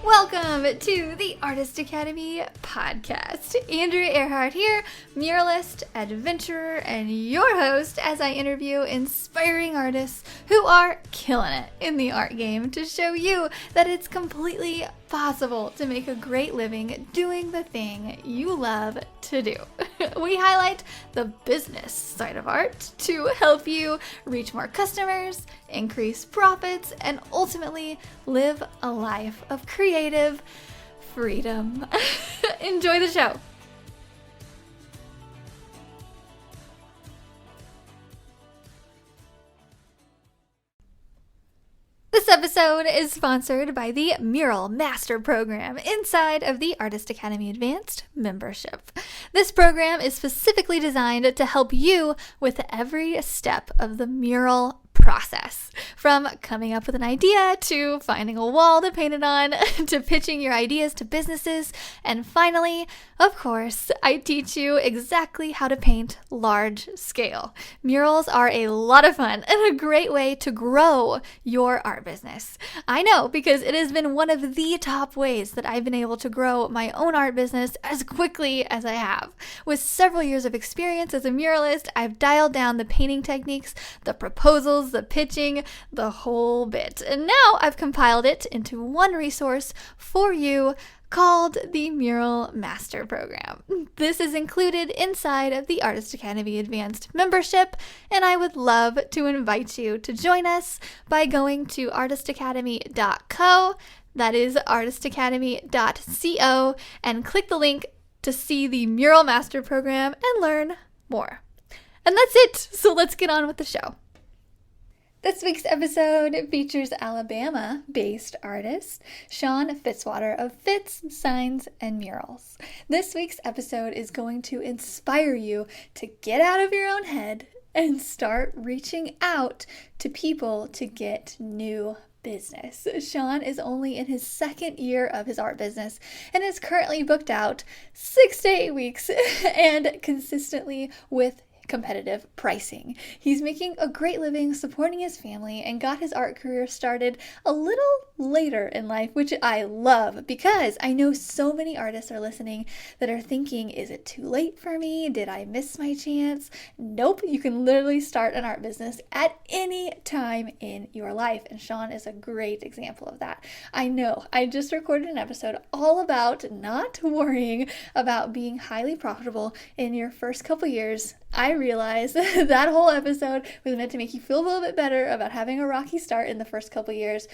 Welcome to the Artist Academy podcast. Andrea Earhart here, muralist, adventurer, and your host as I interview inspiring artists who are killing it in the art game to show you that it's completely possible to make a great living doing the thing you love to do. We highlight the business side of art to help you reach more customers, increase profits, and ultimately live a life of creative freedom. Enjoy the show. This episode is sponsored by the Mural Master Program inside of the Artist Academy Advanced membership. This program is specifically designed to help you with every step of the mural process, from coming up with an idea to finding a wall to paint it on to pitching your ideas to businesses, and finally, of course, I teach you exactly how to paint large scale. Murals are a lot of fun and a great way to grow your art business. I know, because it has been one of the top ways that I've been able to grow my own art business as quickly as I have. With several years of experience as a muralist, I've dialed down the painting techniques, the proposals, the pitching, the whole bit. And now I've compiled it into one resource for you called the Mural Master Program. This is included inside of the Artist Academy Advanced membership, and I would love to invite you to join us by going to artistacademy.co, that is artistacademy.co, and click the link to see the Mural Master Program and learn more. And that's it, so let's get on with the show. This week's episode features Alabama-based artist Shawn Fitzwater of Fitz, Signs, and Murals. This week's episode is going to inspire you to get out of your own head and start reaching out to people to get new business. Shawn is only in his second year of his art business and is currently booked out 6 to 8 weeks and consistently with competitive pricing. He's making a great living supporting his family and got his art career started a little later in life, which I love because I know so many artists are listening that are thinking, is it too late for me? Did I miss my chance? Nope, you can literally start an art business at any time in your life, and Shawn is a great example of that. I know, I just recorded an episode all about not worrying about being highly profitable in your first couple years. I realized that whole episode was meant to make you feel a little bit better about having a rocky start in the first couple years,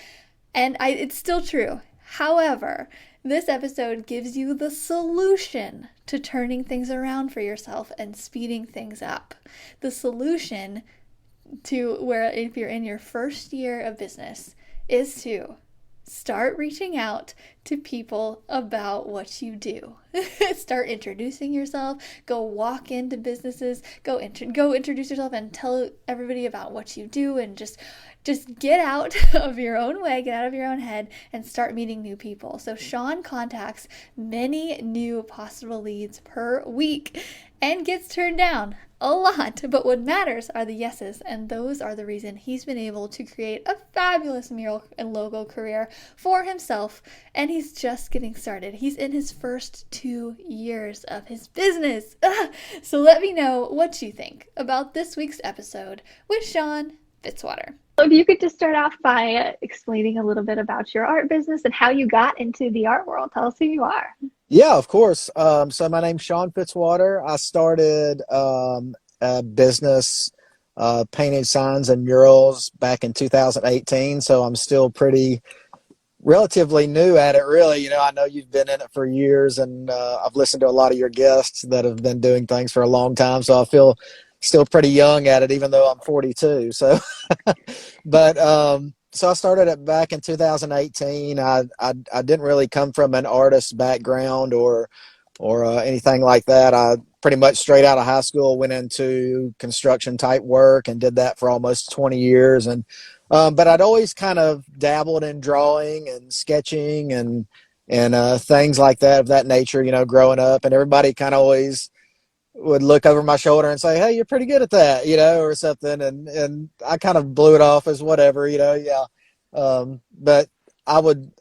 and it's still true. However, this episode gives you the solution to turning things around for yourself and speeding things up. The solution to where, if you're in your first year of business, is to start reaching out to people about what you do. Start introducing yourself. Go walk into businesses. Go introduce yourself and tell everybody about what you do, and just get out of your own way, get out of your own head, and start meeting new people. So Shawn contacts many new possible leads per week and gets turned down a lot, but what matters are the yeses, and those are the reason he's been able to create a fabulous mural and logo career for himself, and he's just getting started. He's in his first 2 years of his business. So let me know what you think about this week's episode with Shawn Fitzwater. If you could just start off by explaining a little bit about your art business and how you got into the art world. Tell us who you are. Yeah, of course. So my name's Shawn Fitzwater. I started a business painting signs and murals back in 2018. So I'm still relatively new at it, really. You know, I know you've been in it for years, and I've listened to a lot of your guests that have been doing things for a long time. So I feel still pretty young at it, even though I'm 42. So, so I started it back in 2018. I didn't really come from an artist background or anything like that. I pretty much straight out of high school went into construction type work and did that for almost 20 years. And but I'd always kind of dabbled in drawing and sketching and things like that of that nature, you know, growing up. And everybody kind of always would look over my shoulder and say, "Hey, you're pretty good at that," you know, or something. And I kind of blew it off as whatever, you know, yeah. But I would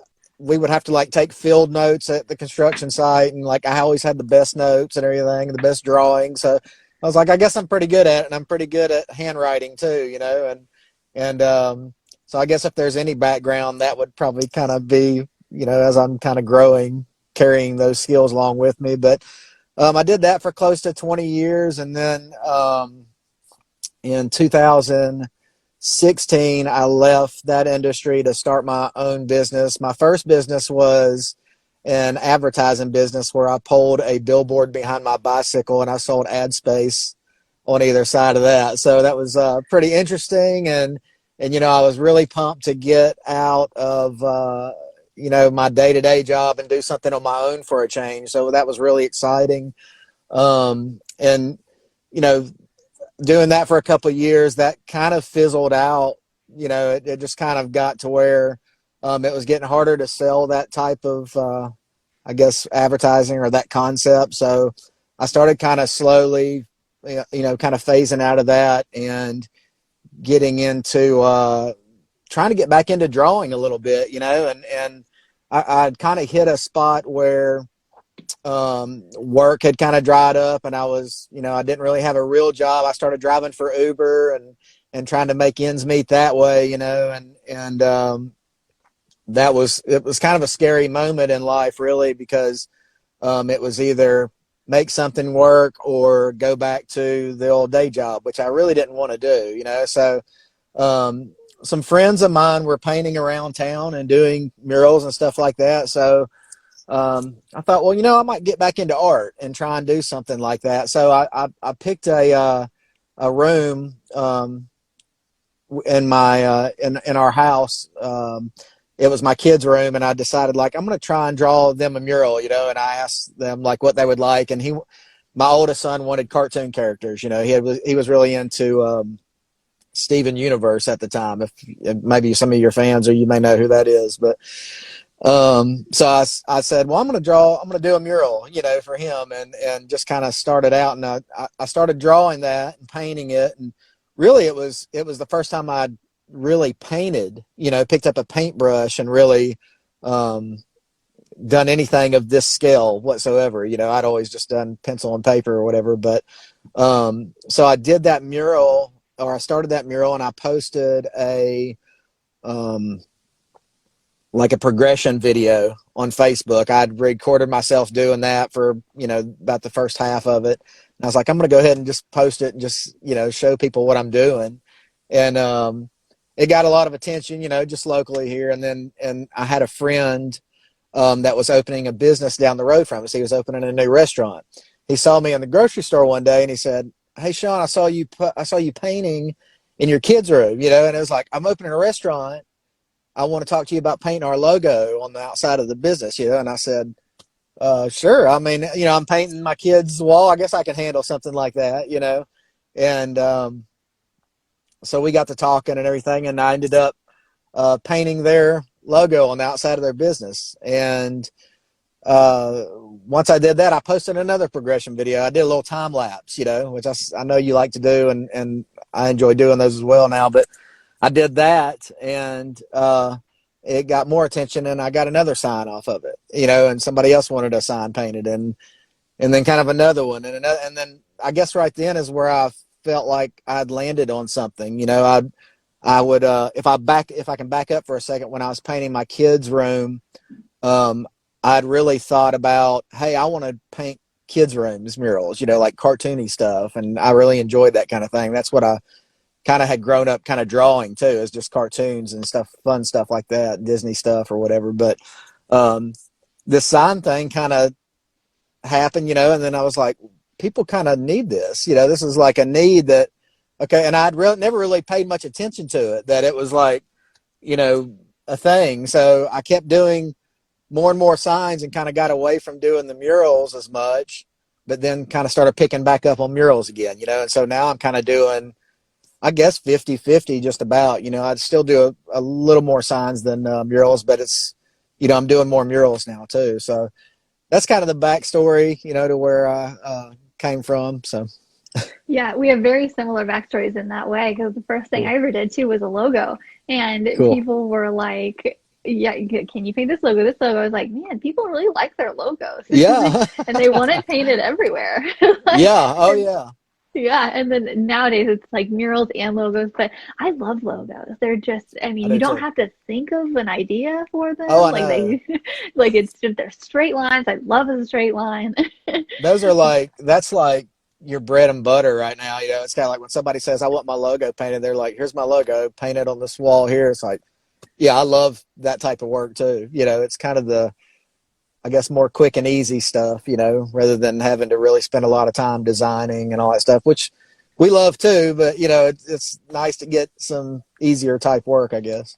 we would have to like take field notes at the construction site, and like I always had the best notes and everything and the best drawings. So I was like, I guess I'm pretty good at it, and I'm pretty good at handwriting too, and so I guess if there's any background, that would probably kind of be, as I'm kind of growing, carrying those skills along with me. But I did that for close to 20 years, and then in 2016, I left that industry to start my own business. My first business was an advertising business where I pulled a billboard behind my bicycle and I sold ad space on either side of that. So that was pretty interesting, and I was really pumped to get out of my day-to-day job and do something on my own for a change. So that was really exciting. And doing that for a couple of years, that kind of fizzled out. It just kind of got to where it was getting harder to sell that type of, I guess, advertising or that concept. So I started kind of slowly, kind of phasing out of that and getting into trying to get back into drawing a little bit, and I'd kind of hit a spot where work had kind of dried up, and I was, I didn't really have a real job. I started driving for Uber and trying to make ends meet that way, and it was kind of a scary moment in life, really, because it was either make something work or go back to the old day job, which I really didn't want to do, So some friends of mine were painting around town and doing murals and stuff like that. So I thought, well, I might get back into art and try and do something like that. So I picked a room in my in our house. It was my kids' room, and I decided, like, I'm going to try and draw them a mural, and I asked them like what they would like. And my oldest son wanted cartoon characters. He was really into Steven Universe at the time. If maybe some of your fans or you may know who that is, but so I said, well, I'm going to do a mural, for him, and just kind of started out, and I started drawing that and painting it, and really it was the first time I'd really painted, picked up a paintbrush and really done anything of this scale whatsoever. I'd always just done pencil and paper or whatever, but so I did that mural, or I started that mural, and I posted like a progression video on Facebook. I'd recorded myself doing that for, about the first half of it. And I was like, I'm going to go ahead and just post it and just, show people what I'm doing. And it got a lot of attention, just locally here. And I had a friend that was opening a business down the road from us. He was opening a new restaurant. He saw me in the grocery store one day and he said, "Hey, Shawn, I saw you painting in your kids' room," and it was like, I'm opening a restaurant. I want to talk to you about painting our logo on the outside of the business, and I said, sure. I mean, I'm painting my kids' wall. I guess I can handle something like that, and so we got to talking and everything, and I ended up painting their logo on the outside of their business. And once I did that, I posted another progression video. I did a little time lapse, which I know you like to do, and I enjoy doing those as well now, but I did that, and it got more attention, and I got another sign off of it, and somebody else wanted a sign painted, and then kind of another one, and another, and then I guess right then is where I felt like I'd landed on something. I would if I can back up for a second, when I was painting my kids' room, I'd really thought about, hey, I want to paint kids' rooms murals, like cartoony stuff, and I really enjoyed that kind of thing. That's what I kind of had grown up kind of drawing too, is just cartoons and stuff, fun stuff like that, Disney stuff or whatever. But this sign thing kind of happened, and then I was like, people kind of need this, this is like a need that, okay. And I'd never really paid much attention to it, that it was like, a thing. So I kept doing more and more signs and kind of got away from doing the murals as much, but then kind of started picking back up on murals again, and so now I'm kind of doing, I guess, 50-50 just about. I'd still do a little more signs than murals, but it's, I'm doing more murals now too. So that's kind of the backstory, to where I came from. So Yeah, we have very similar backstories in that way, because the first thing I ever did too was a logo, and cool. people were like, yeah, can you paint this logo? This logo. I was like, man, people really like their logos. Yeah. And they want it painted everywhere. Like, Yeah. Oh and yeah. yeah, and then nowadays it's like murals and logos, but I love logos. They're just, I I mean, you do don't too. have to think of an idea for Oh, them. I Like know. they, like it's just they're straight lines. I love a straight line. Those are like, that's like your bread and butter right now. You know, it's kind of like when somebody says, I want my logo painted, they're like, here's my logo painted on this wall here. It's like, yeah, I love that type of work too. You know, it's kind of the, I guess, more quick and easy stuff, you know, rather than having to really spend a lot of time designing and all that stuff, which we love too. But, you know, it's nice to get some easier type work, I guess.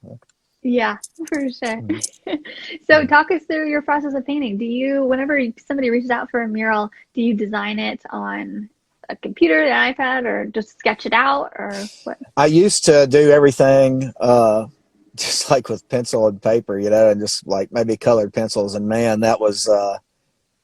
Yeah, for sure. Mhm. So talk us through your process of painting. Do you, whenever somebody reaches out for a mural, do you design it on a computer, an iPad, or just sketch it out, or what? I used to do everything just like with pencil and paper, you know, and just like maybe colored pencils. And man, that was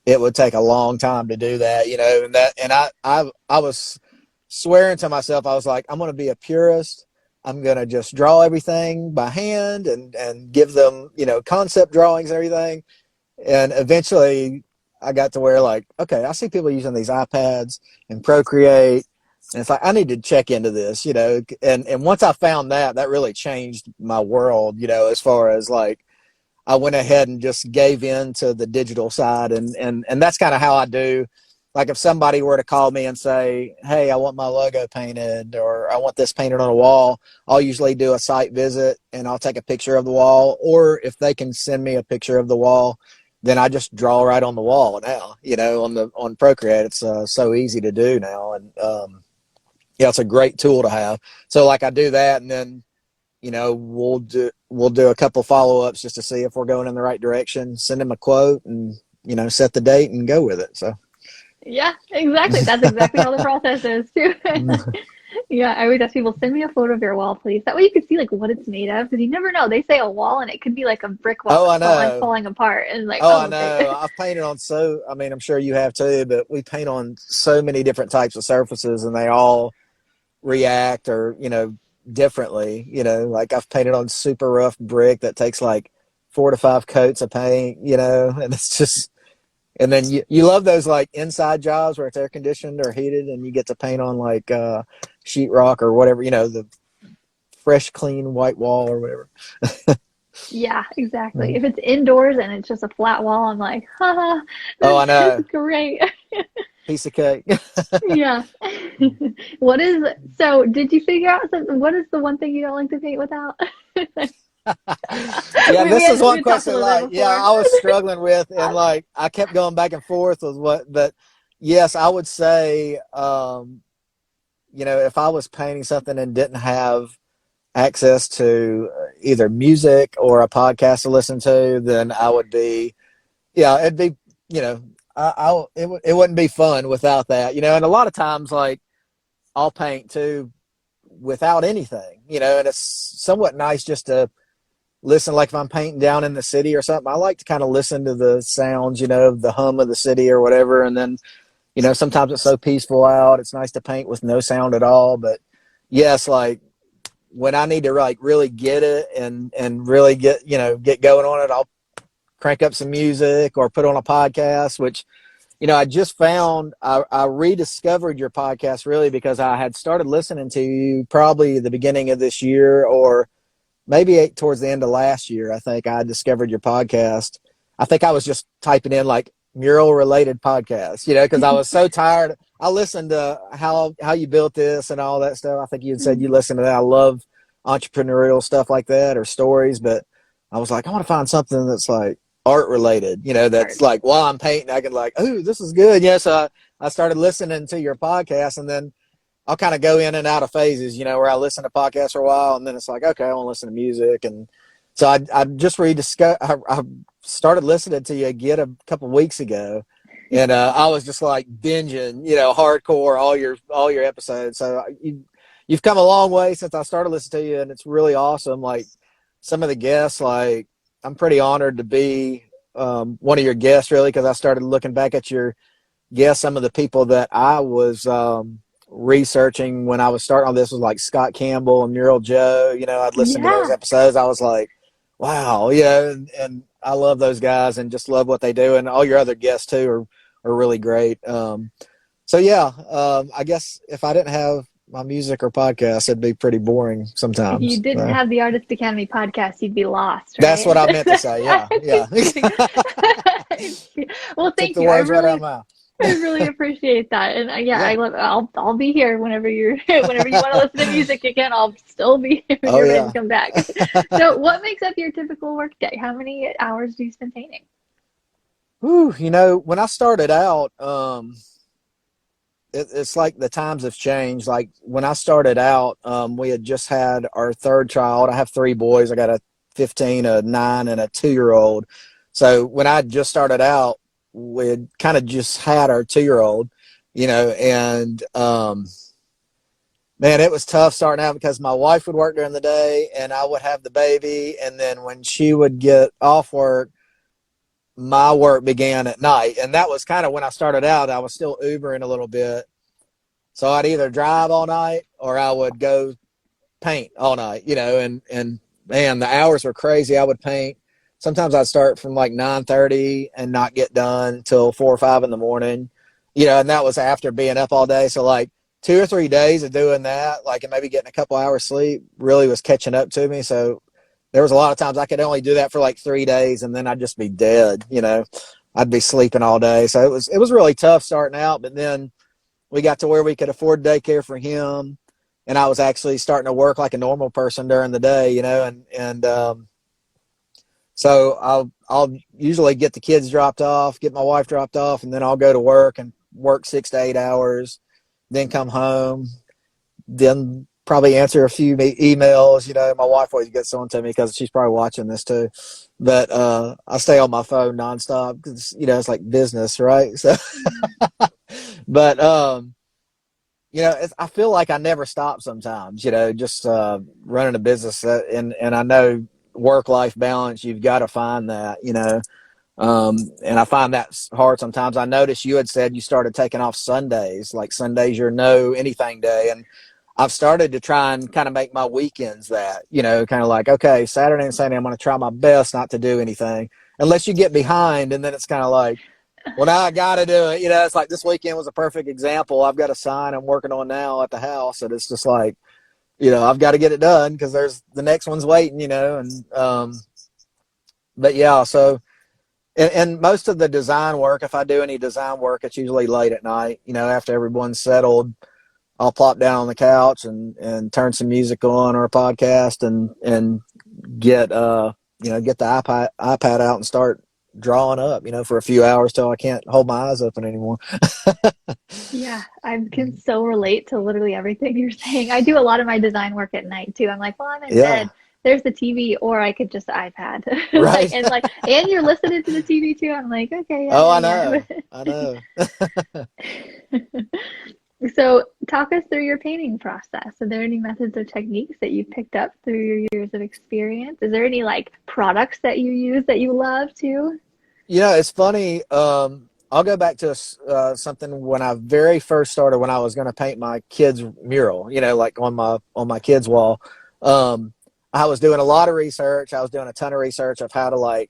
it would take a long time to do that, you know, and I was swearing to myself, I was like, I'm gonna be a purist. I'm gonna just draw everything by hand and give them, you know, concept drawings and everything. And eventually I got to where like, okay, I see people using these iPads and Procreate, and it's like I need to check into this, you know. And once I found that, that really changed my world, you know, as far as like I went ahead and just gave in to the digital side, and that's kind of how I do. Like if somebody were to call me and say, "Hey, I want my logo painted," or "I want this painted on a wall," I'll usually do a site visit and I'll take a picture of the wall. Or if they can send me a picture of the wall, then I just draw right on the wall now. You know, on Procreate, it's so easy to do now, and yeah, it's a great tool to have. So like I do that, and then you know, we'll do a couple follow-ups just to see if we're going in the right direction, send them a quote, and you know, set the date and go with it. So Yeah, exactly. That's exactly how the process is too. Yeah, I always ask people, send me a photo of your wall, please. That way you can see like what it's made of, because you never know. They say a wall, and it could be like a brick wall oh, I that's know. falling apart, and like, Oh, I oh, okay. know. I've painted on I mean, I'm sure you have too, but we paint on so many different types of surfaces and they all react or, you know, differently. You know, like I've painted on super rough brick that takes like 4 to 5 coats of paint, you know, and it's just, and then you love those like inside jobs where it's air conditioned or heated and you get to paint on like sheetrock or whatever, you know, the fresh, clean white wall or whatever. Yeah, exactly. If it's indoors and it's just a flat wall, I'm like, haha, Oh, this I is know. great. Piece of cake. Yeah. What is, so did you figure out something? What is the one thing you don't like to paint without? Yeah, We this is had one we talked a question little like, bit yeah, before. I was struggling with, and like I kept going back and forth with what, but yes, I would say, you know, if I was painting something and didn't have access to either music or a podcast to listen to, then I would be, yeah, it'd be, you know, it wouldn't be fun without that, you know, and a lot of times like I'll paint too without anything, you know, and it's somewhat nice just to listen, like if I'm painting down in the city or something, I like to kind of listen to the sounds, you know, the hum of the city or whatever. And then, you know, sometimes it's so peaceful out. It's nice to paint with no sound at all. But yes, like when I need to like really get it and really get, you know, get going on it, I'll crank up some music or put on a podcast, which, you know, I just found I rediscovered your podcast really because I had started listening to you probably the beginning of this year or maybe towards the end of last year. I think I discovered your podcast. I think I was just typing in like mural related podcasts, you know, because I was so tired. I listened to how you built this and all that stuff. I think you had said you listened to that. I love entrepreneurial stuff like that or stories, but I was like, I want to find something that's like art related, you know, Art. that's like while I'm painting, I can like, oh, this is good. Yes, I started listening to your podcast, and then I'll kind of go in and out of phases, you know, where I listen to podcasts for a while, and then it's like, okay, I want to listen to music, and so I just rediscovered. I started listening to you again a couple of weeks ago, and I was just like binging, you know, hardcore all your episodes. So you've come a long way since I started listening to you, and it's really awesome. Like some of the guests, like I'm pretty honored to be one of your guests, really, because I started looking back at your guests. Some of the people that I was researching when I was starting on this was like Scott Campbell and Mural Joe. You know, I'd listen to those Yeah. episodes. I was like, Wow, yeah, and I love those guys and just love what they do, and all your other guests too are really great. So yeah, I guess if I didn't have my music or podcast, it'd be pretty boring If you sometimes. didn't have the Artist Academy podcast, you'd be lost, That's right? what I meant to say. Yeah, yeah. Well, Took thank the you. I words right out really, of my mouth. I really appreciate that. And yeah, Yeah. I'll be here whenever whenever you want to listen to music again. I'll still be here when Oh you're ready yeah. to come back. So, what makes up your typical work day? How many hours do you spend painting? Whew, when I started out, it's like the times have changed. Like when I started out, we had just had our third child. I have three boys. I got a 15, a 9, and a 2-year-old. So when I just started out, we had kind of just had our 2-year-old, and man, it was tough starting out because my wife would work during the day and I would have the baby. And then when she would get off work, my work began at night. And that was kind of when I started out. I was still Ubering a little bit. So I'd either drive all night or I would go paint all night, and man, the hours were crazy. I would paint. Sometimes I'd start from like 9:30 and not get done till 4 or 5 in the morning, and that was after being up all day. So like 2 or 3 days of doing that, like, and maybe getting a couple hours sleep really was catching up to me. So there was a lot of times I could only do that for like 3 days and then I'd just be dead, I'd be sleeping all day. So it was really tough starting out, but then we got to where we could afford daycare for him. And I was actually starting to work like a normal person during the day, so I'll usually get the kids dropped off, get my wife dropped off, and then I'll go to work and work 6 to 8 hours, then come home, then probably answer a few emails. My wife always gets on to me because she's probably watching this too. But I stay on my phone nonstop because it's like business, right? So, but I feel like I never stop sometimes. Just running a business, and I know work-life balance. You've got to find that. And I find that hard sometimes. I noticed you had said you started taking off Sundays, like Sunday's your no anything day, and I've started to try and kind of make my weekends that, kind of like, okay, Saturday and Sunday, I'm going to try my best not to do anything unless you get behind. And then it's kind of like, well, now I got to do it. It's like this weekend was a perfect example. I've got a sign I'm working on now at the house. And it's just like, I've got to get it done because there's the next one's waiting, but yeah, so, and most of the design work, if I do any design work, it's usually late at night, after everyone's settled. I'll plop down on the couch and turn some music on or a podcast and get get the iPad out and start drawing up, for a few hours till I can't hold my eyes open anymore. Yeah, I can so relate to literally everything you're saying. I do a lot of my design work at night too. I'm like, well, I'm in bed. There's the TV, or I could just iPad. Right. and you're listening to the TV too. I'm like, okay. Yeah, Oh, yeah, I know. So talk us through your painting process. Are there any methods or techniques that you picked up through your years of experience? Is there any products that you use that you love too? It's funny. I'll go back to something when I very first started, when I was going to paint my kids' mural, like on my kids' wall. I was doing a lot of research. I was doing a ton of research of how to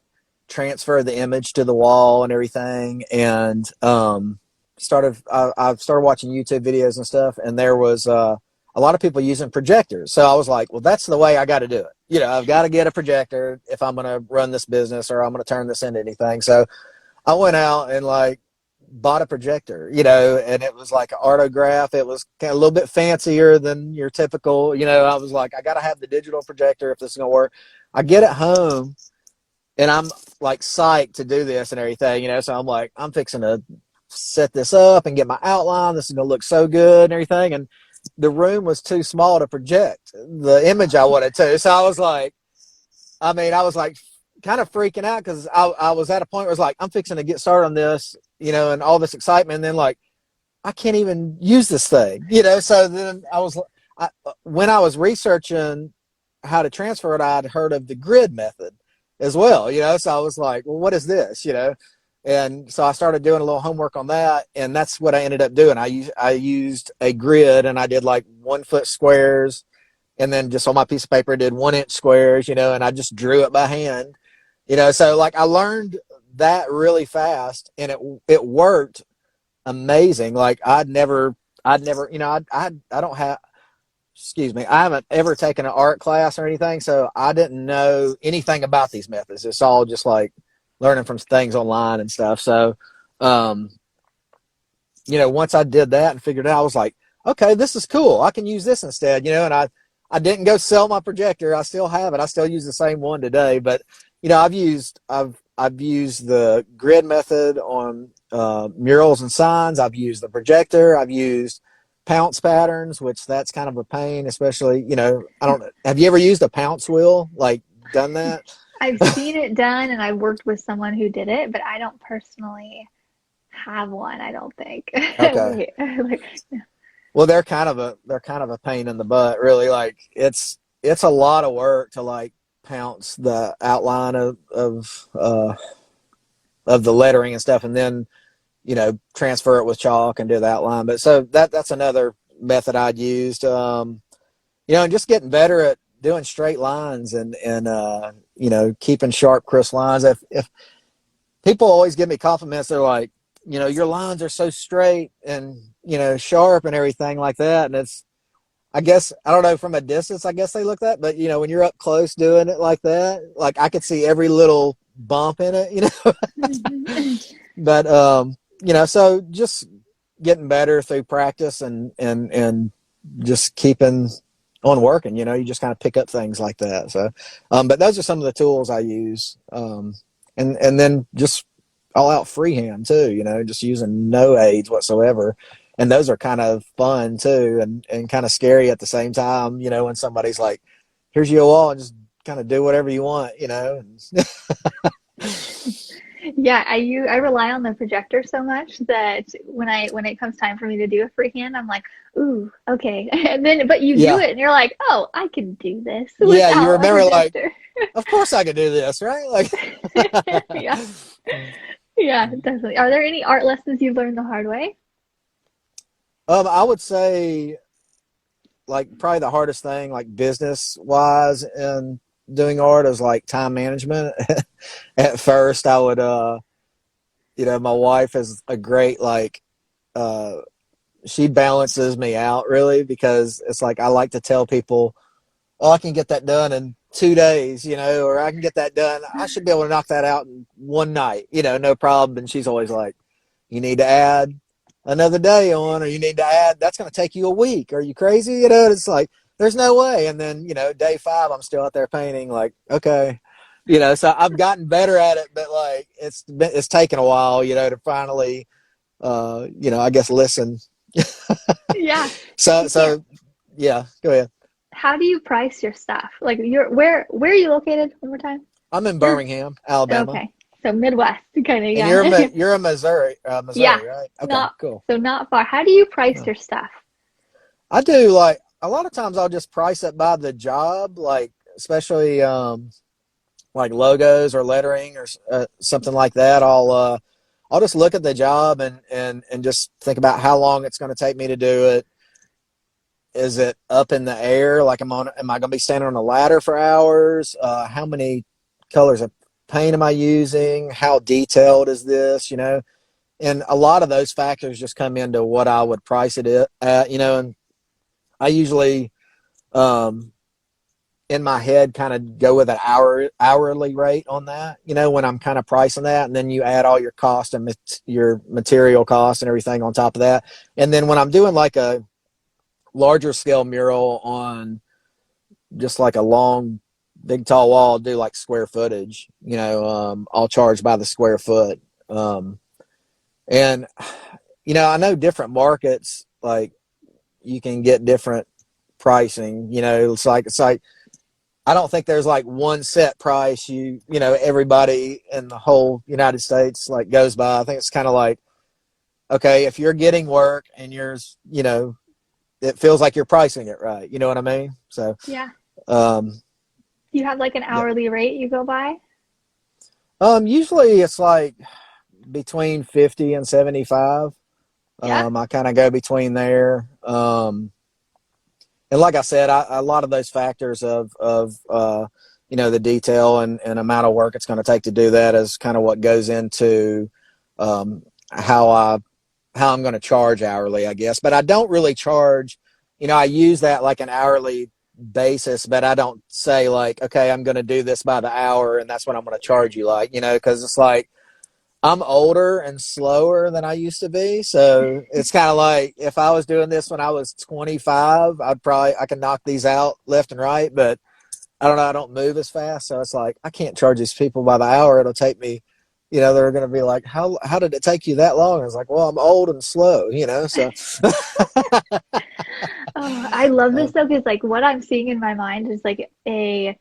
transfer the image to the wall and everything. And I started watching YouTube videos and stuff, and there was a lot of people using projectors. So I was like, well, that's the way I got to do it. I've got to get a projector if I'm going to run this business or I'm going to turn this into anything. So I went out and bought a projector, and it was like an artograph. It was kind of a little bit fancier than your typical, I was like, I got to have the digital projector if this is going to work. I get it home and I'm psyched to do this and everything, so I'm like, I'm fixing to set this up and get my outline. This is going to look so good and everything. And the room was too small to project the image I wanted to. So I was kind of freaking out because I was at a point where it's like, I'm fixing to get started on this, and all this excitement. And then I can't even use this thing, So then when I was researching how to transfer it, I'd heard of the grid method as well, So I was like, well, what is this, And so I started doing a little homework on that, and that's what I ended up doing. I used a grid, and I did 1 foot squares and then just on my piece of paper did 1-inch squares, and I just drew it by hand, so like I learned that really fast, and it worked amazing. Like I'd never, I don't have, excuse me, I haven't ever taken an art class or anything, so I didn't know anything about these methods. It's all just like learning from things online and stuff. So, once I did that and figured it out, I was like, okay, this is cool. I can use this instead, and I didn't go sell my projector. I still have it. I still use the same one today, but I've used the grid method on murals and signs. I've used the projector. I've used pounce patterns, which that's kind of a pain, especially, have you ever used a pounce wheel? Like done that? I've seen it done, and I've worked with someone who did it, but I don't personally have one, I don't think. Okay. Well, they're kind of a pain in the butt, really. Like it's a lot of work to like pounce the outline of the lettering and stuff, and then transfer it with chalk and do the outline. But so that's another method I'd used. And just getting better at doing straight lines and keeping sharp, crisp lines. If people always give me compliments, they're like, your lines are so straight and sharp and everything like that. And it's, I guess, I don't know, from a distance, I guess they look that, but when you're up close doing it like that, like I could see every little bump in it, but so just getting better through practice and just keeping on working, you just kind of pick up things like that. So, but those are some of the tools I use. And then just all out freehand too, just using no aids whatsoever. And those are kind of fun too, and kind of scary at the same time, when somebody's like, here's your wall and just kind of do whatever you want, Yeah, I rely on the projector so much that when it comes time for me to do a freehand, I'm like, ooh, okay. And then but you do it and you're like, oh, I can do this yeah, you without remember a like, projector. of course I could do this, right? Like Yeah. Yeah, definitely. Are there any art lessons you've learned the hard way? I would say like probably the hardest thing, like business wise, in doing art is like time management. At first I would my wife is a great like she balances me out really, because it's like I like to tell people, oh, I can get that done in 2 days, or I can get that done. I should be able to knock that out in one night, no problem. And she's always like, you need to add another day on, or you need to add, that's going to take you a week. Are you crazy? It's like, there's no way. And then, day 5, I'm still out there painting, like, okay, so I've gotten better at it, but like, it's taken a while, to finally, I guess listen. Yeah. So yeah, go ahead. How do you price your stuff? Like where are you located one more time? I'm in Birmingham, Alabama. Okay. So Midwest kind of, yeah. And you're in Missouri, Yeah. right? Okay, cool. So not far. How do you price your stuff? I do, like, a lot of times I'll just price it by the job, like, especially like logos or lettering or something like that. I'll just look at the job and just think about how long it's going to take me to do it. Is it up in the air? Like, am I going to be standing on a ladder for hours? How many colors of paint am I using? How detailed is this? And a lot of those factors just come into what I would price it at. And I usually, in my head, kind of go with an hourly rate on that. When I'm kind of pricing that, and then you add all your cost and your material cost and everything on top of that. And then when I'm doing like a larger scale mural on just like a long, big, tall wall, I'll do like square footage. I'll charge by the square foot. And I know different markets, like, you can get different pricing. It's like I don't think there's like one set price everybody in the whole United States like goes by. I think it's kind of like, okay, if you're getting work and yours, it feels like you're pricing it right. You know what I mean? So yeah. You have like an hourly rate you go by? Usually it's like between 50 and 75. Yeah. I kind of go between there. And like I said, a lot of those factors of the detail and amount of work it's going to take to do that is kind of what goes into how I'm going to charge hourly, I guess. But I don't really charge, I use that like an hourly basis, but I don't say like, okay, I'm going to do this by the hour and that's what I'm going to charge you, like, because it's like I'm older and slower than I used to be. So it's kind of like if I was doing this when I was 25, I can knock these out left and right, but I don't know, I don't move as fast. So it's like I can't charge these people by the hour. It'll take me, they're going to be like, how did it take you that long? I was like, well, I'm old and slow, so. Oh, I love this though, because like what I'm seeing in my mind is like a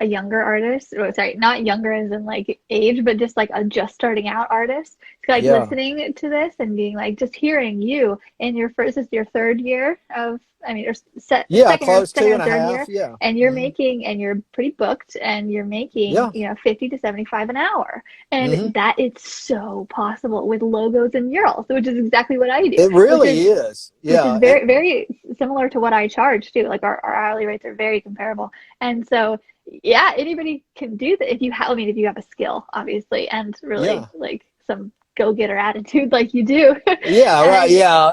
younger artist, or sorry, not younger as in like age, but just like a just starting out artist. It's like listening to this and being like, just hearing you in your this is your third year of, or second or third year, yeah. And you're making, and you're pretty booked, and you're making, 50 to 75 an hour, and that is so possible with logos and murals, which is exactly what I do. It really is. Yeah, which is very, very similar to what I charge too. Like our hourly rates are very comparable, and so anybody can do that if you have. If you have a skill, obviously, and really like some go-getter attitude, like you do. Yeah, right. Yeah.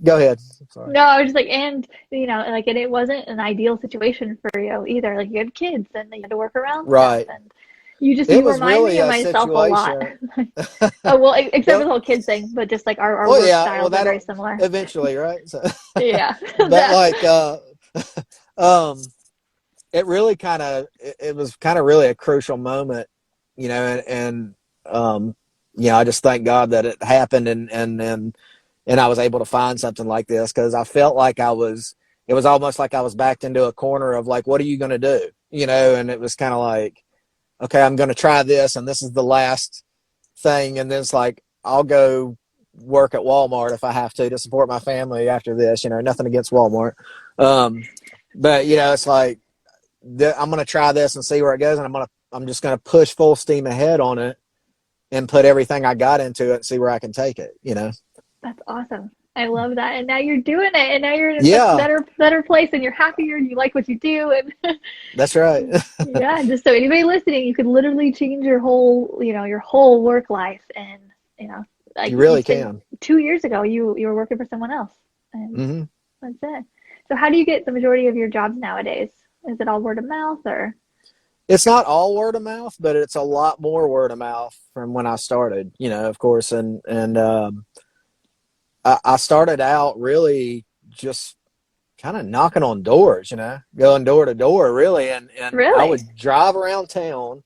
Go ahead. Sorry. No, I was just like, and and it wasn't an ideal situation for you either. Like you had kids, and you had to work around right. stuff, and you remind really me of myself situation. a lot. Oh well, except for the whole kids thing, but just like our work styles are very similar. Eventually, right? So, yeah. But it really it was kind of really a crucial moment, and I just thank God that it happened and I was able to find something like this, because I felt like it was almost like I was backed into a corner of like, what are you going to do? And it was kind of like, okay, I'm going to try this, and this is the last thing. And then it's like, I'll go work at Walmart if I have to support my family after this, nothing against Walmart. But it's like, I'm going to try this and see where it goes. And I'm just going to push full steam ahead on it and put everything I got into it and see where I can take it, That's awesome. I love that. And now you're doing it, and now you're in a better place, and you're happier, and you like what you do. And that's right. Just so anybody listening, you could literally change your whole work life. And, like you really can. 2 years ago, you were working for someone else. And that's it. So how do you get the majority of your jobs nowadays? Is it all word of mouth, or? It's not all word of mouth, but it's a lot more word of mouth from when I started, of course. And I started out really just kind of knocking on doors, going door to door, really. And really? I would drive around town.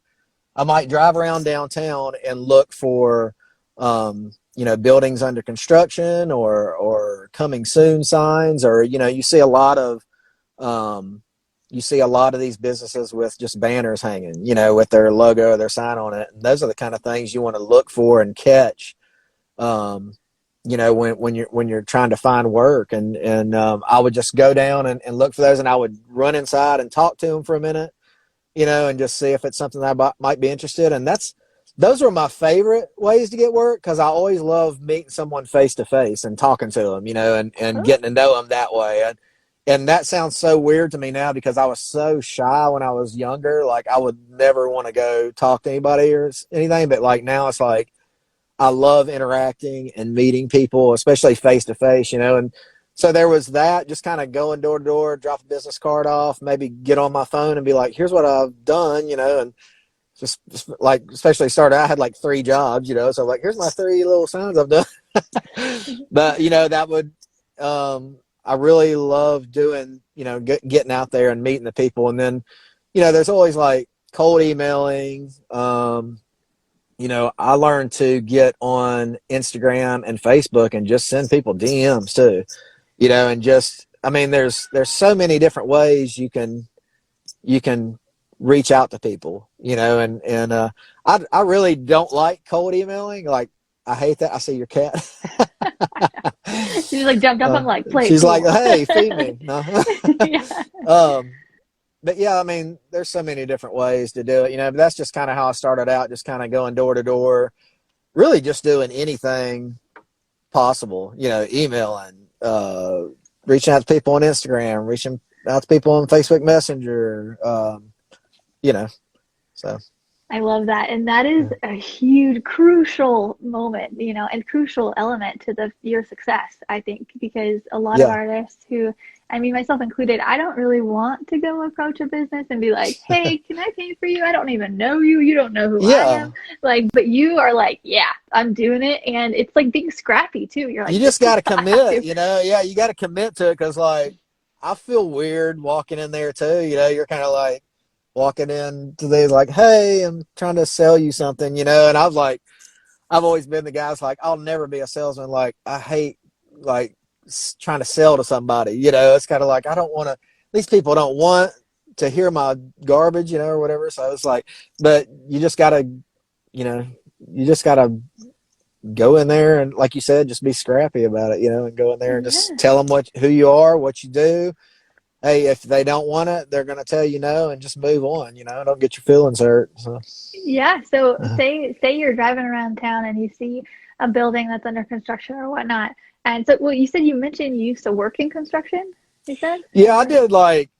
I might drive around downtown and look for, buildings under construction or coming soon signs, or, you see a lot of these businesses with just banners hanging, with their logo or their sign on it. And those are the kind of things you want to look for and catch, when you're trying to find work. And I would just go down and look for those, and I would run inside and talk to them for a minute, and just see if it's something that I might be interested in. Those were my favorite ways to get work, because I always love meeting someone face to face and talking to them, and getting to know them that way. And that sounds so weird to me now, because I was so shy when I was younger. Like I would never want to go talk to anybody or anything. But like now it's like, I love interacting and meeting people, especially face to face, and so there was that, just kind of going door to door, drop a business card off, maybe get on my phone and be like, here's what I've done, and just like, especially started, I had like 3 jobs, so like, here's my 3 little signs I've done. But, that would, I really love doing, getting out there and meeting the people. And then, there's always like cold emailing, I learned to get on Instagram and Facebook and just send people DMs too, and just, there's so many different ways you can reach out to people, and I really don't like cold emailing. Like I hate that. I see your cat. She's like jumped up. I'm like, play. She's cool. like, hey, feed me. No. Yeah. But yeah, there's so many different ways to do it, but that's just kind of how I started out, just kind of going door to door, really just doing anything possible, emailing, reaching out to people on Instagram, reaching out to people on Facebook Messenger, you know, so. I love that. And that is a huge, crucial moment, you know, and crucial element to your success, I think, because a lot of artists who, I mean, myself included, I don't really want to go approach a business and be like, hey, can I paint for you? I don't even know you. You don't know who I am. Like, but you are like, yeah, I'm doing it. And it's like being scrappy too. You're like, you just got to commit, you know? Yeah, you got to commit to it, because like, I feel weird walking in there too. You know, you're kind of like walking in to these like, hey, I'm trying to sell you something, you know? And I've always been the guy that's like, I'll never be a salesman. Like, I hate like trying to sell to somebody, you know? It's kind of like, I don't want to, these people don't want to hear my garbage, you know, or whatever. So it's like, but you just got to, you know, you just got to go in there and, like you said, just be scrappy about it, you know, and go in there and just tell them who you are, what you do. Hey, if they don't want it, they're going to tell you no, and just move on, you know, don't get your feelings hurt. So. Yeah. So say you're driving around town and you see a building that's under construction or whatnot. And so, well, you mentioned you used to work in construction, you said? Yeah, I did,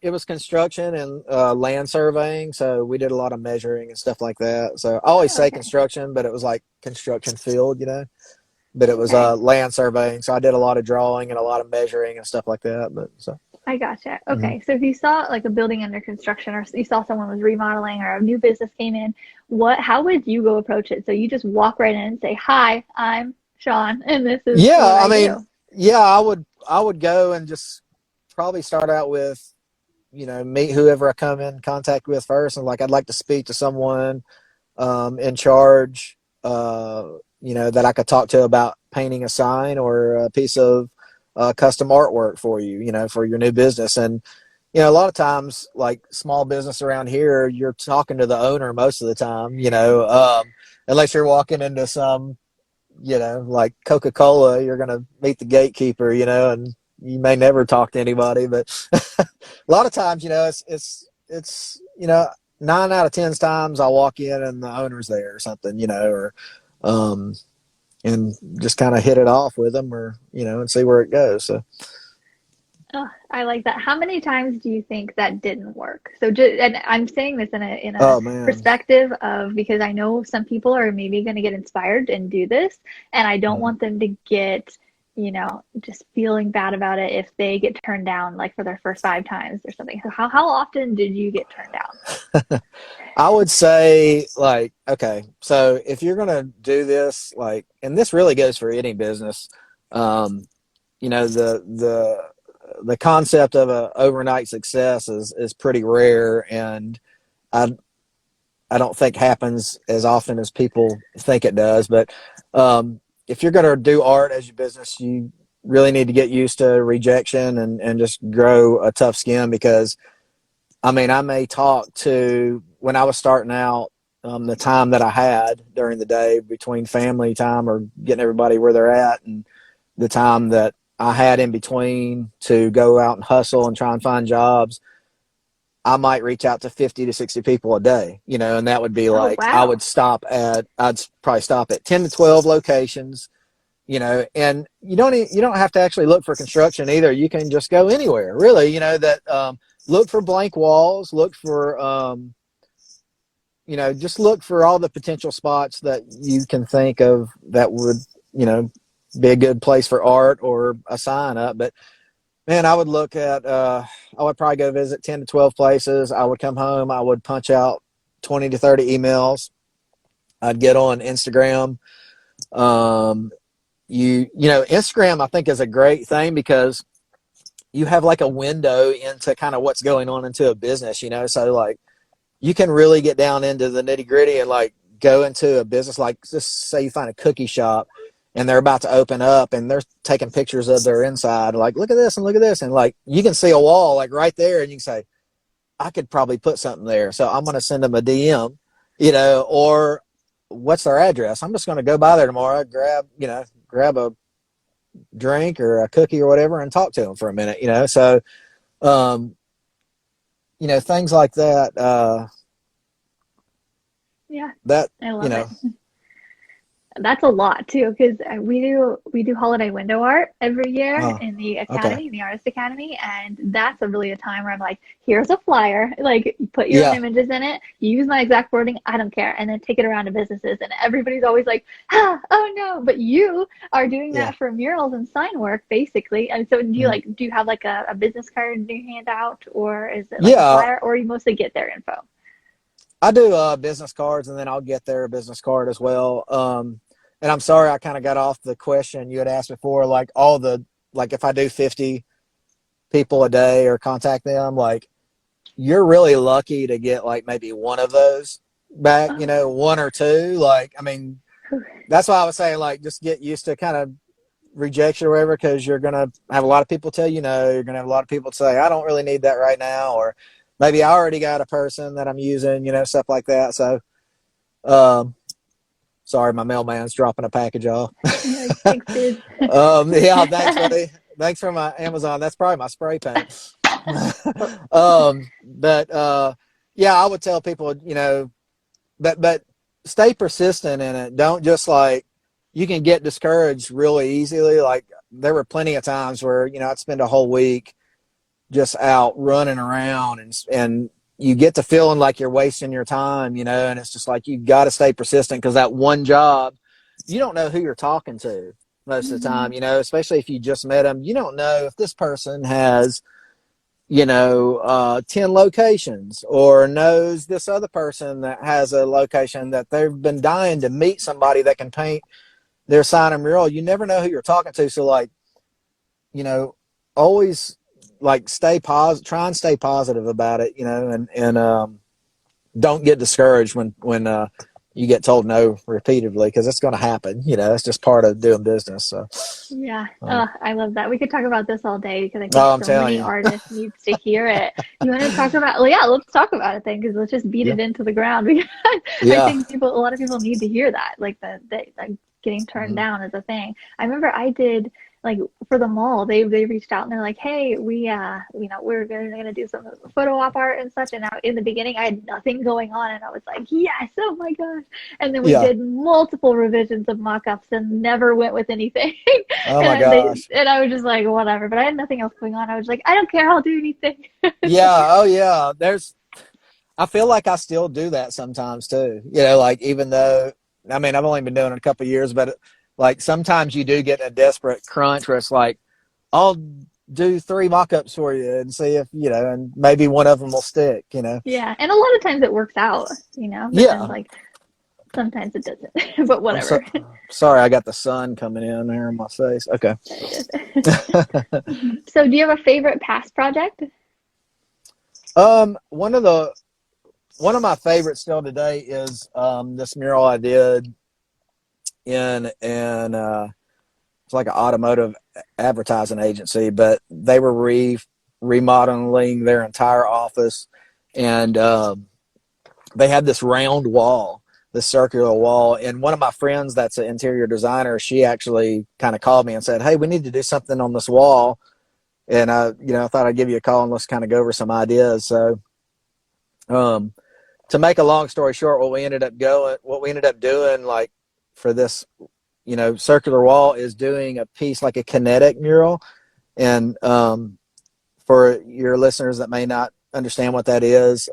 it was construction and land surveying. So we did a lot of measuring and stuff like that. So I always say construction, but it was like construction field, you know, but it was land surveying. So I did a lot of drawing and a lot of measuring and stuff like that. But so. I gotcha. Okay. So if you saw like a building under construction, or you saw someone was remodeling, or a new business came in, how would you go approach it? So you just walk right in and say, hi, I'm Shawn, and this is what I do. Yeah, I would go and just probably start out with, you know, meet whoever I come in contact with first. And like, I'd like to speak to someone in charge, you know, that I could talk to about painting a sign or a piece of custom artwork for you, you know, for your new business. And, you know, a lot of times, like small business around here, you're talking to the owner most of the time, you know, unless you're walking into some, you know, like Coca-Cola, you're going to meet the gatekeeper, you know, and you may never talk to anybody. But a lot of times, you know, it's, you know, 9 out of 10 times I'll walk in and the owner's there or something, you know, or, and just kind of hit it off with them, or, you know, and see where it goes. So. Oh, I like that. How many times do you think that didn't work? So, and I'm saying this in a perspective of, because I know some people are maybe going to get inspired and do this, and I don't want them to get, you know, just feeling bad about it if they get turned down, like for their first 5 times or something. So how often did you get turned down? I would say, like, okay, so if you're going to do this, like, and this really goes for any business, you know, the concept of a overnight success is pretty rare, and I don't think happens as often as people think it does. But if you're going to do art as your business, you really need to get used to rejection and just grow a tough skin, because I mean, I may talk to, when I was starting out, the time that I had during the day between family time or getting everybody where they're at, and the time that I had in between to go out and hustle and try and find jobs, I might reach out to 50 to 60 people a day, you know, and that would be like, wow. I'd probably stop at 10 to 12 locations, you know, and you don't have to actually look for construction either. You can just go anywhere, really, you know, that, look for blank walls, look for, you know, just look for all the potential spots that you can think of that would, you know, be a good place for art or a sign up. But man, I would look at, I would probably go visit 10 to 12 places. I would come home. I would punch out 20 to 30 emails. I'd get on Instagram. You know, Instagram, I think, is a great thing because you have like a window into kind of what's going on into a business, you know? So like, you can really get down into the nitty gritty and like go into a business. Like, just say you find a cookie shop and they're about to open up and they're taking pictures of their inside. Like, look at this and look at this. And like, you can see a wall like right there, and you can say, I could probably put something there. So I'm going to send them a DM, you know, or what's their address? I'm just going to go by there tomorrow, grab a drink or a cookie or whatever and talk to them for a minute, you know? So, you know, things like that. Yeah. That, I love you know, it. That's a lot too, because we do holiday window art every year Oh, in the okay. academy, in the artist academy, and that's really a time where I'm like, here's a flyer, like you put your own Yeah. images in it, you use my exact wording, I don't care, and then take it around to businesses, and everybody's always like, oh no, but you are doing Yeah. that for murals and sign work basically. And so Mhm. do you have like a business card you hand out, or is it like a Yeah. flyer, or you mostly get their info? I do business cards, and then I'll get their business card as well. And I'm sorry I kind of got off the question you had asked before. Like like if I do 50 people a day or contact them, like you're really lucky to get like maybe one of those back. Oh, One or two. Like I mean, that's why I was saying like just get used to kind of rejection or whatever, because you're gonna have a lot of people tell you no. You're gonna have a lot of people say I don't really need that right now, or maybe I already got a person that I'm using, stuff like that. So, um, sorry, my mailman's dropping a package off. you're like, thanks, dude. Yeah, thanks, buddy. Thanks for my Amazon. That's probably my spray paint. But yeah, I would tell people, but stay persistent in it. Don't just like you can get discouraged really easily. Like there were plenty of times where I'd spend a whole week just out running around, and you get to feeling like you're wasting your time, and it's just like you've got to stay persistent, because that one job, you don't know who you're talking to most of the Mhm. time, especially if you just met them. You don't know if this person has 10 locations, or knows this other person that has a location that they've been dying to meet somebody that can paint their sign and mural. You never know who you're talking to. So like, always like try and stay positive about it, and don't get discouraged when you get told no repeatedly, because it's going to happen. It's just part of doing business. So, Yeah. uh, Oh, I love that. We could talk about this all day because I think oh, I'm so telling many you. artists needs to hear it. You want to talk about, well, yeah, let's talk about it then because let's just beat Yeah. it into the ground because I Yeah. think a lot of people need to hear that, like that like getting turned Mhm. down is a thing. I remember I did like for the mall, they reached out and they're like, hey, we're gonna do some photo op art and such. And now in the beginning, I had nothing going on, and I was like, yes, oh my gosh. And then we Yeah. did multiple revisions of mock-ups and never went with anything. Oh And my gosh. I was just like, whatever. But I had nothing else going on. I was like, I don't care. I'll do anything. Yeah. Oh yeah. I feel like I still do that sometimes too. Like even though, I mean, I've only been doing it a couple of years, but like sometimes you do get in a desperate crunch where it's like, I'll do 3 mock-ups for you and see if, and maybe one of them will stick. Yeah. And a lot of times it works out, but then Yeah. like sometimes it doesn't. But I'm so whatever. sorry. I got the sun coming in here in my face. Okay. So do you have a favorite past project? um, one of the, one of my favorites still today is this mural I did in it's like an automotive advertising agency, but they were remodeling their entire office, and they had this round wall, this circular wall. And one of my friends that's an interior designer, she actually kind of called me and said, hey, we need to do something on this wall. And I thought I'd give you a call and let's kind of go over some ideas. So um, to make a long story short, what we ended up doing, like for this, circular wall, is doing a piece like a kinetic mural. And for your listeners that may not understand what that is,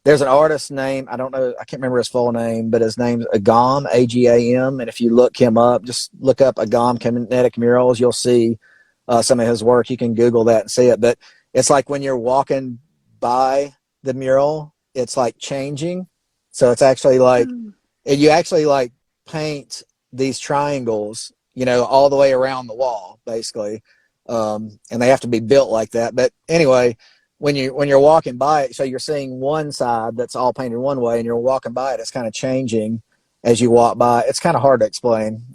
there's an artist name, I don't know, I can't remember his full name, but his name's Agam, Agam. And if you look him up, just look up Agam Kinetic Murals, you'll see some of his work. You can Google that and see it. But it's like when you're walking by the mural, it's like changing. So it's actually like, Mm. you actually like paint these triangles, all the way around the wall, basically. And they have to be built like that. But anyway, when you're walking by it, so you're seeing one side that's all painted one way, and you're walking by it, it's kind of changing as you walk by. It's kind of hard to explain.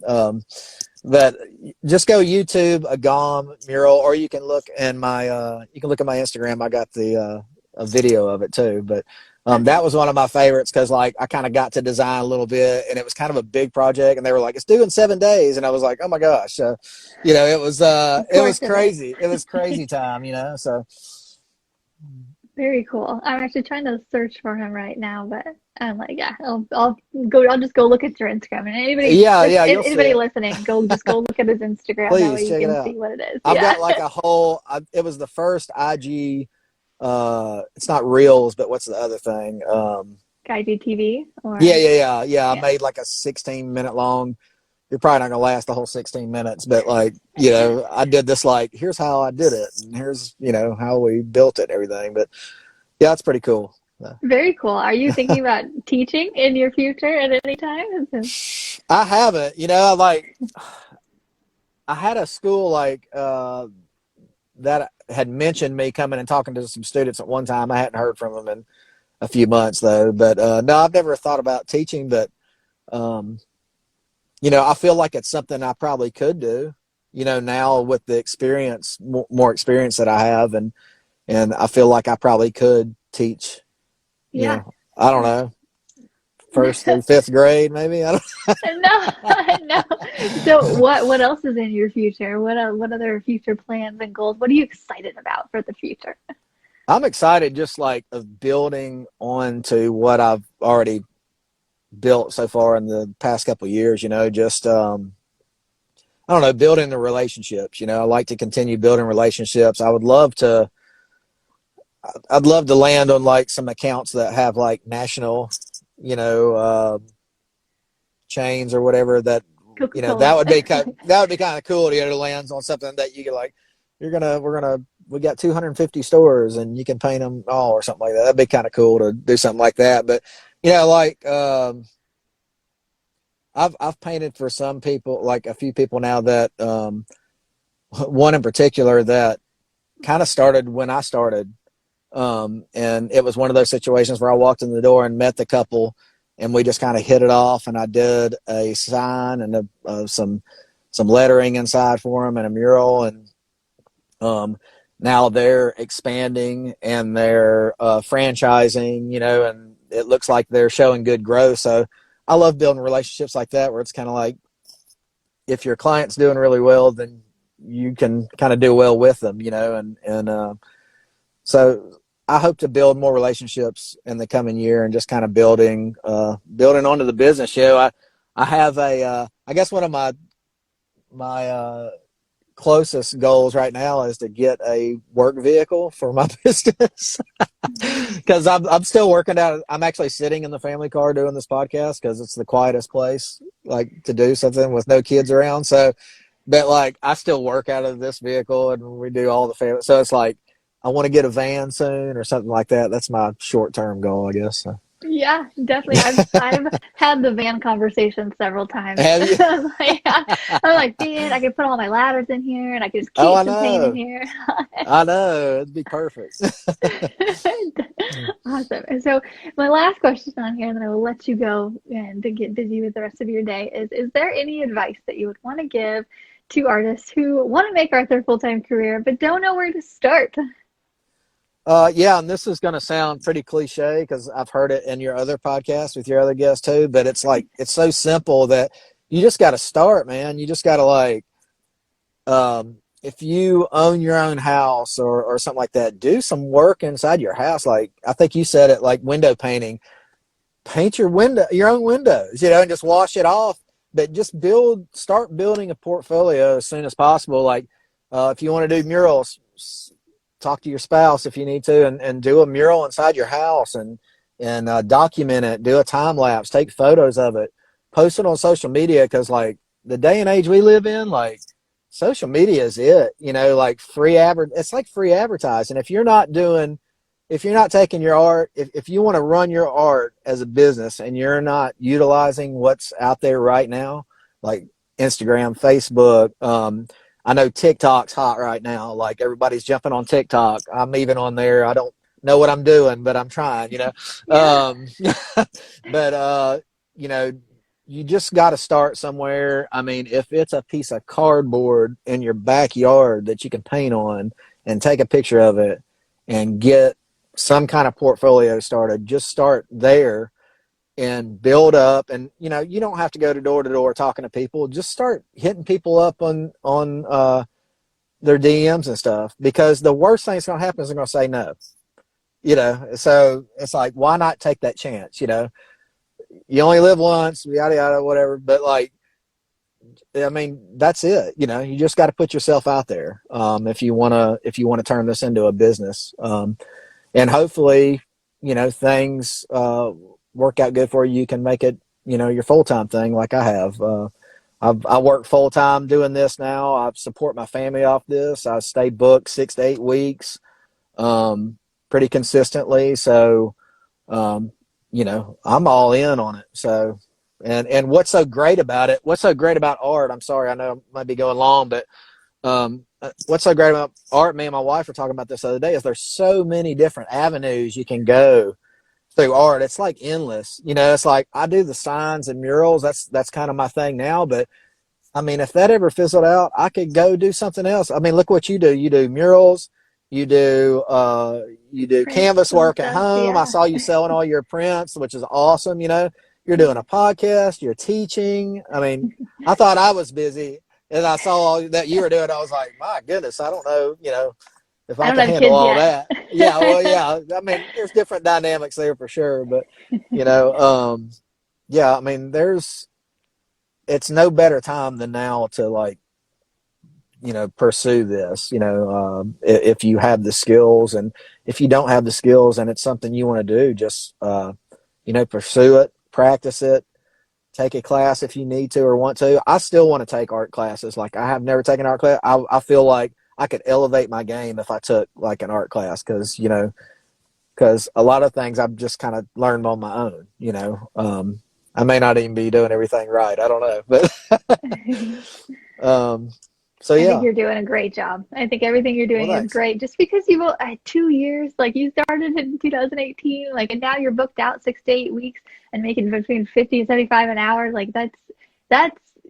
But just go YouTube a GOM mural, or you can look in my you can look at my Instagram. I got the a video of it too. But that was one of my favorites, because like I kind of got to design a little bit, and it was kind of a big project, and they were like, it's due in 7 days, and I was like, oh my gosh. Of It was course it is. crazy. It was crazy time, so Very cool. I'm actually trying to search for him right now, but I'm like, yeah, I'll go. I'll just go look at your Instagram, and anybody, Yeah, yeah, you'll see anybody it. listening, just go look at his Instagram. That way Please you check it can out. see what it is. I've Yeah. got like it was the first IG, it's not Reels, but what's the other thing? IGTV or Yeah. I yeah. made like a 16-minute long. You're probably not gonna last the whole 16 minutes, but like, I did this, like, here's how I did it, and here's, how we built it and everything. But yeah, it's pretty cool. Very cool. Are you thinking about teaching in your future at any time? I haven't, I had a school that had mentioned me coming and talking to some students at one time. I hadn't heard from them in a few months though, but no, I've never thought about teaching, but um, I feel like it's something I probably could do, now with the experience, more experience that I have, and I feel like I probably could teach, Yeah. I don't know, first through fifth grade, maybe. I don't. No, no. So what else is in your future? What other future plans and goals? What are you excited about for the future? I'm excited, just like of building on to what I've already built so far in the past couple of years. Just I don't know, building the relationships. I like to continue building relationships. I'd love to land on like some accounts that have like national, chains or whatever, that Coca-Cola. that would be kind of cool to land on something that you can, like, we got 250 stores and you can paint them all or something like that. That'd be kind of cool to do something like that. But I've painted for some people, like a few people now, that one in particular that kind of started when I started. And it was one of those situations where I walked in the door and met the couple, and we just kind of hit it off. And I did a sign and some lettering inside for them and a mural. And now they're expanding and they're franchising, and it looks like they're showing good growth. So I love building relationships like that, where it's kind of like, if your client's doing really well, then you can kind of do well with them, so I hope to build more relationships in the coming year, and just kind of building onto the business. I have I guess one of my closest goals right now is to get a work vehicle for my business, because I'm still working out. I'm actually sitting in the family car doing this podcast because it's the quietest place, like, to do something with no kids around. So, but like, I still work out of this vehicle, and we do all the family. So it's like, I want to get a van soon or something like that. That's my short-term goal, I guess. So. Yeah, definitely. I've had the van conversation several times. Have you? I'm like, man, I could put all my ladders in here, and I could just Oh, keep I some paint in know. here. I know. It'd be perfect. Awesome. And so my last question on here, and then I will let you go and to get busy with the rest of your day, is there any advice that you would want to give to artists who want to make art their full-time career but don't know where to start? Yeah, and this is going to sound pretty cliche because I've heard it in your other podcast with your other guests too, but it's like, it's so simple that you just got to start, man. You just got to, like, if you own your own house or something like that, do some work inside your house. Like, I think you said it, like window painting. Paint your own windows, and just wash it off. But just start building a portfolio as soon as possible. Like, if you want to do murals, talk to your spouse if you need to, and do a mural inside your house, and document it. Do a time lapse. Take photos of it. Post it on social media, because, like, the day and age we live in, like, social media is it. Like, it's like free advertising. If you're not taking your art, if you want to run your art as a business and you're not utilizing what's out there right now, like Instagram, Facebook, I know TikTok's hot right now. Like, everybody's jumping on TikTok. I'm even on there. I don't know what I'm doing, but I'm trying, Yeah. But, you just got to start somewhere. I mean, if it's a piece of cardboard in your backyard that you can paint on, and take a picture of it and get some kind of portfolio started, just start there and build up. And you don't have to go to door talking to people. Just start hitting people up on their DMs and stuff, because the worst thing that's going to happen is they're going to say no. So it's like, why not take that chance? You only live once, yada, yada, whatever. But like, I mean, that's it. You just got to put yourself out there. If you want to turn this into a business, and hopefully, things, work out good for you. You can make it, your full-time thing. Like I have, I work full-time doing this now. I support my family off this. I stay booked 6 to 8 weeks, pretty consistently. So, I'm all in on it. So, and what's so great about it? What's so great about art? I'm sorry, I know I might be going long, but what's so great about art? Me and my wife were talking about this the other day. Is there's so many different avenues you can go through art. It's like endless. It's like I do the signs and murals. That's kind of my thing now. But I mean, if that ever fizzled out, I could go do something else. I mean, look what you do. You do murals. You do canvas work at home. Yeah. I saw you selling all your prints, which is awesome. You're doing a podcast. You're teaching. I mean, I thought I was busy, and I saw all that you were doing. I was like, my goodness, I don't know, if I can handle all that. Yeah, well, yeah. I mean, there's different dynamics there for sure, but yeah. I mean, it's no better time than now to like, pursue this, if you have the skills. And if you don't have the skills and it's something you want to do, just, pursue it, practice it, take a class if you need to or want to. I still want to take art classes. Like I have never taken art class. I feel like I could elevate my game if I took like an art class. Cause a lot of things I've just kind of learned on my own, I may not even be doing everything right. I don't know, but, so yeah. I think you're doing a great job. I think everything you're doing is great. Just because you've 2 years, like you started in 2018, like, and now you're booked out 6 to 8 weeks and making between 50 and 75 an hour. Like that's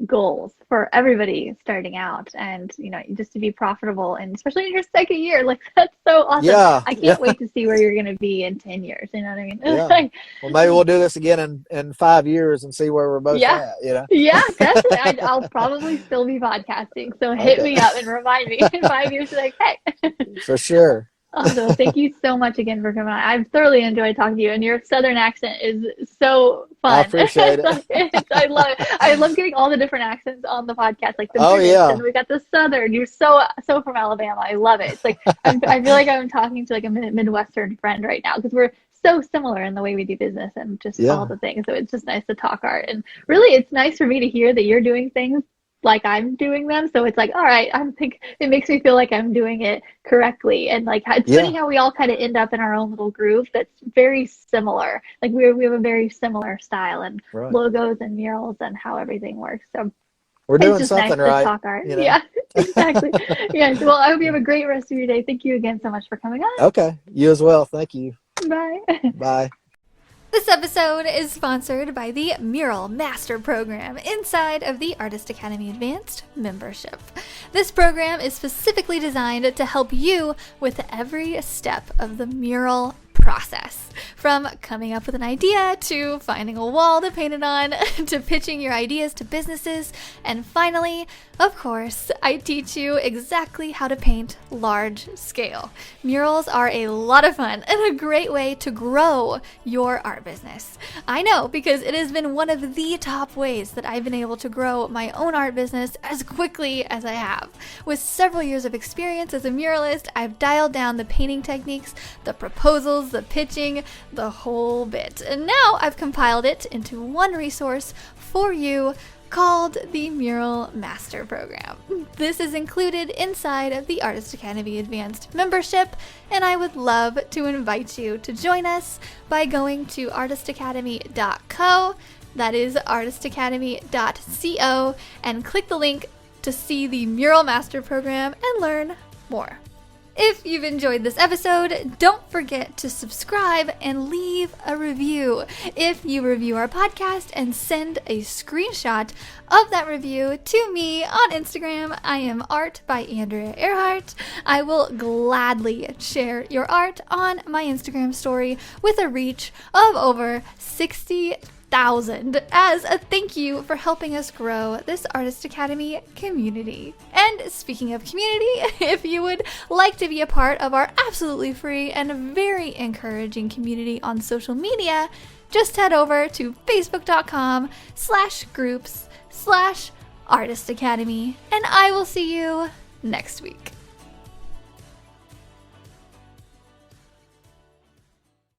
goals for everybody starting out, and just to be profitable, and especially in your second year, like that's so awesome. Yeah, I can't wait to see where you're going to be in 10 years. You know what I mean? Yeah. Well, maybe we'll do this again in 5 years and see where we're both at. Yeah, definitely. I'll probably still be podcasting, so hit me up and remind me in 5 years. Like, hey, for sure. Also, thank you so much again for coming on. I've thoroughly enjoyed talking to you, and your Southern accent is so fun. I appreciate it. I love it. I love getting all the different accents on the podcast, like the British, and we got the Southern. You're so from Alabama. I love it. It's like I feel like I'm talking to like a Midwestern friend right now, because we're so similar in the way we do business and just all the things. So it's just nice to talk art, and really, it's nice for me to hear that you're doing things like I'm doing them. So it's like, all right, I think it makes me feel like I'm doing it correctly. And like, it's funny how we all kind of end up in our own little groove that's very similar. Like we have a very similar style and logos and murals and how everything works. So we're doing just something nice right. to talk art. Yeah, exactly. Yes. Well, I hope you have a great rest of your day. Thank you again so much for coming on. Okay. You as well. Thank you. Bye. Bye. This episode is sponsored by the Mural Master Program inside of the Artist Academy Advanced membership. This program is specifically designed to help you with every step of the mural process, from coming up with an idea to finding a wall to paint it on to pitching your ideas to businesses, and finally, of course, I teach you exactly how to paint large scale. Murals are a lot of fun and a great way to grow your art business. I know, because it has been one of the top ways that I've been able to grow my own art business as quickly as I have. With several years of experience as a muralist, I've dialed down the painting techniques, the proposals, the pitching, the whole bit. And now I've compiled it into one resource for you called the Mural Master Program. This is included inside of the Artist Academy Advanced membership, and I would love to invite you to join us by going to artistacademy.co, that is artistacademy.co, and click the link to see the Mural Master Program and learn more. If you've enjoyed this episode, don't forget to subscribe and leave a review. If you review our podcast and send a screenshot of that review to me on Instagram, I am Art by Andrea Earhart. I will gladly share your art on my Instagram story with a reach of over 60 1,000 as a thank you for helping us grow this Artist Academy community. And speaking of community, if you would like to be a part of our absolutely free and very encouraging community on social media, just head over to facebook.com/groups/Artist Academy, and I will see you next week.